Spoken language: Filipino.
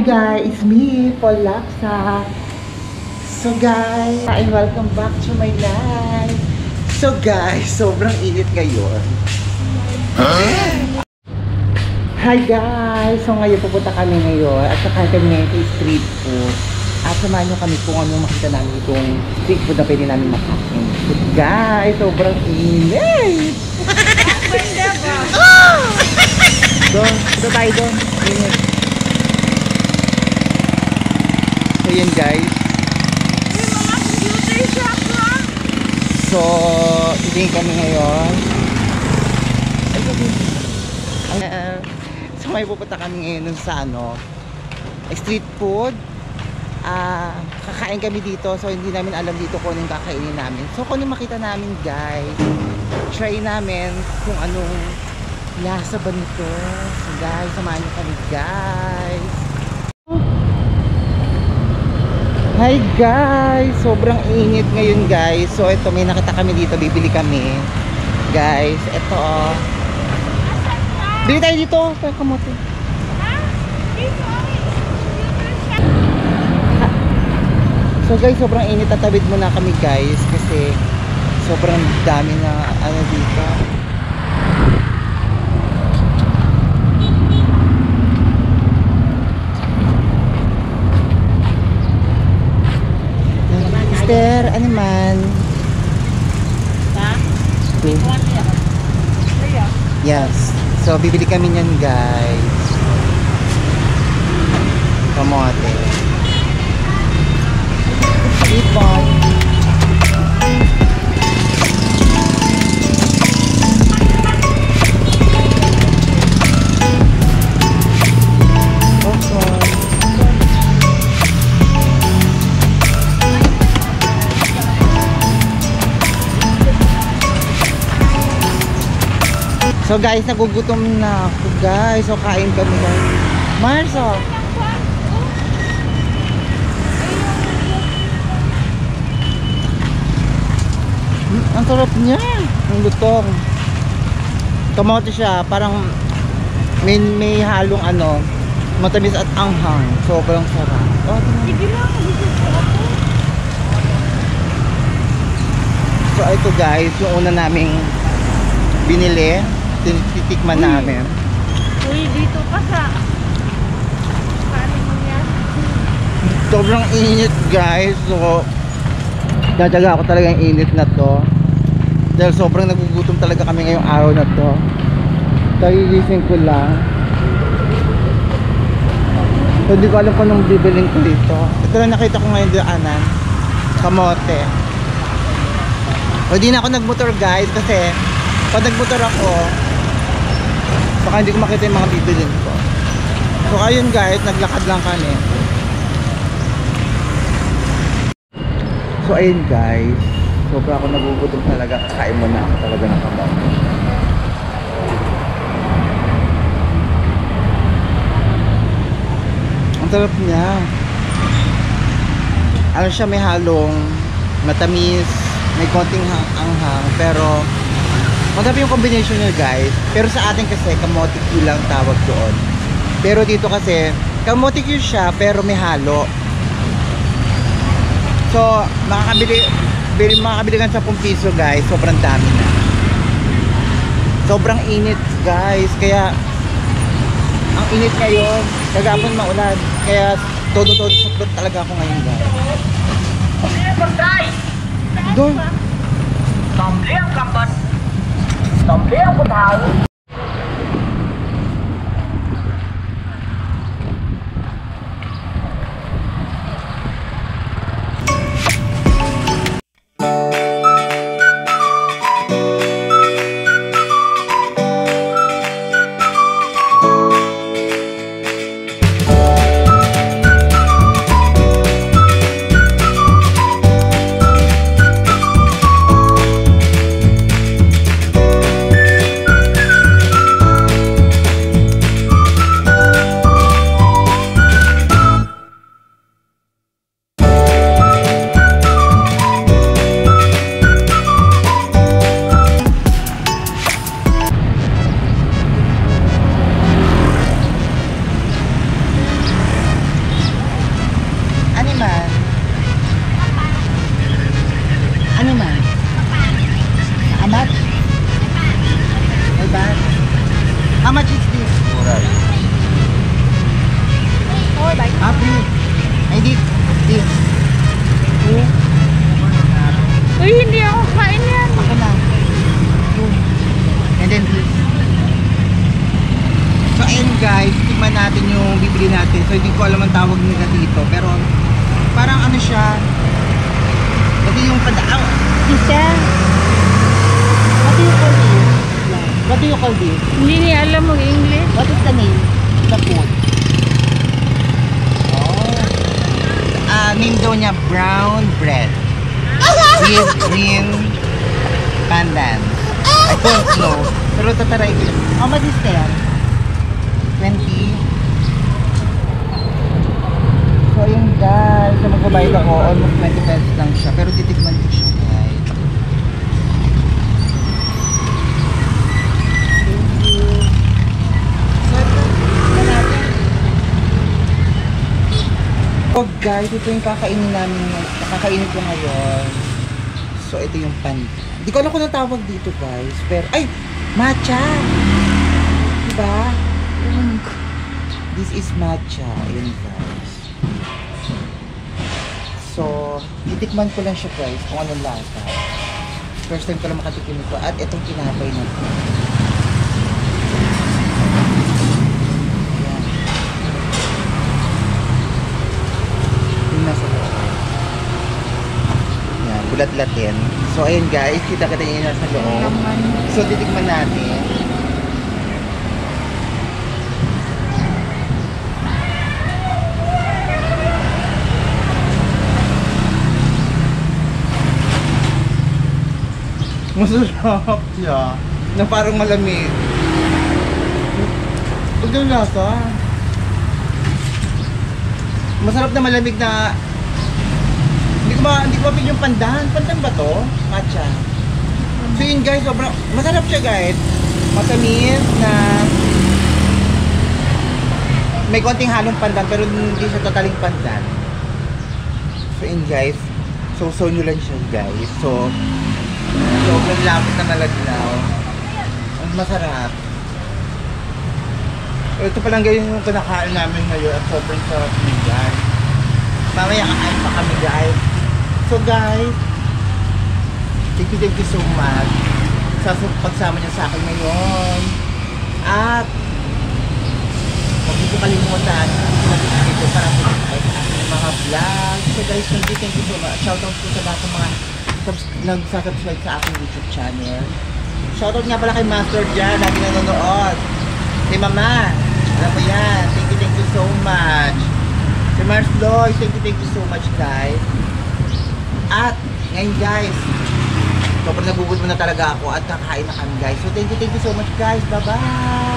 guys, it's me, Paul Laksa. So guys, and welcome back to my life. So guys, sobrang init ngayon. Hi guys! So ngayon pupunta kami ngayon at saka kami ngayon sa street food. At samahan nyo kami kung anong makita namin itong street food na pwede namin makain. So guys, sobrang init! Doon, ito tayo doon. Init. So yun guys. So, tingin kami ngayon. So may pupunta kami ngayon sa street food. Kakain kami dito. So hindi namin alam dito kung anong kakainin namin. So kung anong makita namin guys, try namin kung anong lasa ba nito. So guys, samahan niyo kami guys. Hi guys, sobrang init ngayon guys. So ito, may nakita kami dito, bibili kami guys. Ito bili tayo dito, tayo kamote. So guys, sobrang init, tatawid muna kami guys kasi sobrang dami na dito. Mister, ano man? Yes. So bibili kami niyan guys. Kamote. Ipon. So guys, nagugutom na ako guys. So kain kami guys. Marso. Ang sarap niya. Ang lutong. Kamote siya. Parang may halong matamis at anghang. Sobrang sarap. Sige lang. So ito guys, yung una naming binili. Titikman namin. Uy, dito ka sa kanin mo yan. Sobrang init guys. So dadyaga ako talaga yung init na to. Dahil sobrang nagugutom talaga kami ngayong araw na to. Kagigising ko lang. So hindi ko alam kung anong bibiling ko dito. Ito lang nakita ko ngayon daanan. Kamote. O di na ako nagmotor guys kasi pag nagmotor ako baka hindi ko makita yung mga bibilin ko. So ayun guys, naglakad lang kami. So ayun guys, sobra ako nagugutom talaga. Kakain mo na ako talaga ng kamote. Ang sarap niya. Ano siya, may halong matamis, may konting anghang, pero maganda yung combination niya guys. Pero sa atin kasi kamote Q lang tawag doon. Pero dito kasi kamote Q siya pero may halo. So makakabili ka sa 10 piso guys. Sobrang dami na. Sobrang init guys. Kaya ang init ngayon. Kagapon maulan. Kaya todo suklot talaga ako ngayon guys. Doon Tumbli ang kampat. Tumbli ang putaw. titikman natin yung bibili natin. So hindi ko alam ang tawag nila dito. Pero parang ano siya. Pati yung padaaw. Isa. What do you call this? What do you call this? Hindi niya alam mo English. What is the name? The food. Name daw niya brown bread with green pandan. I don't know. Pero tataray ko. How much is there? 20. So yun guys, so magbabayad ako, almost 20 pesos lang siya. Pero titikman ko siya guys. So guys, ito yung kakainin namin, kakainin ko ngayon. So ito yung pandan. Hindi ko alam kung anong tawag dito guys. Pero, ay! Matcha! Diba? This is matcha. Ayan guys. So, titikman ko lang siya guys kung anong lasa. First time ko lang makatikim ito. At itong tinapay na ito. Ayan. Yung nasa loob. Ayan, bulat-latin. So, ayan guys. Kita-kita yung nasa loob. So, titikman natin. Masarap siya. Na parang malamig. Huwag yung lasa. Masarap na malamig na... Hindi ko mapin yung pandan. Pandan ba to? Matcha. So yun guys, sobrang... Masarap siya guys. Matamis na... May konting halong pandan pero hindi siya totaling pandan. So yun guys. So nyo lang siya guys. So... Sobrang lapit na malagnaw. Ang masarap. Ito palang ganyan yung pinakain namin ngayon at sobrang sarap niya guys. Mamaya kakain pa kami guys. So guys, thank you so much sa pagsama niyo sa akin ngayon. At huwag niyo kalimutan dito para po ay aking mga vlog. So guys, thank you so much. Shoutout po sa lahat ng mga nagsasubscribe sa aking YouTube channel. Shoutout nga pala kay Master dyan, lagi nanonood. Kay Mama, alam mo yan, thank you so much. Kay Mars Lloyd, thank you so much guys. At ngayon guys, sobrang nabubud mo na talaga ako at kakain na kami guys. So thank you so much guys, bye bye.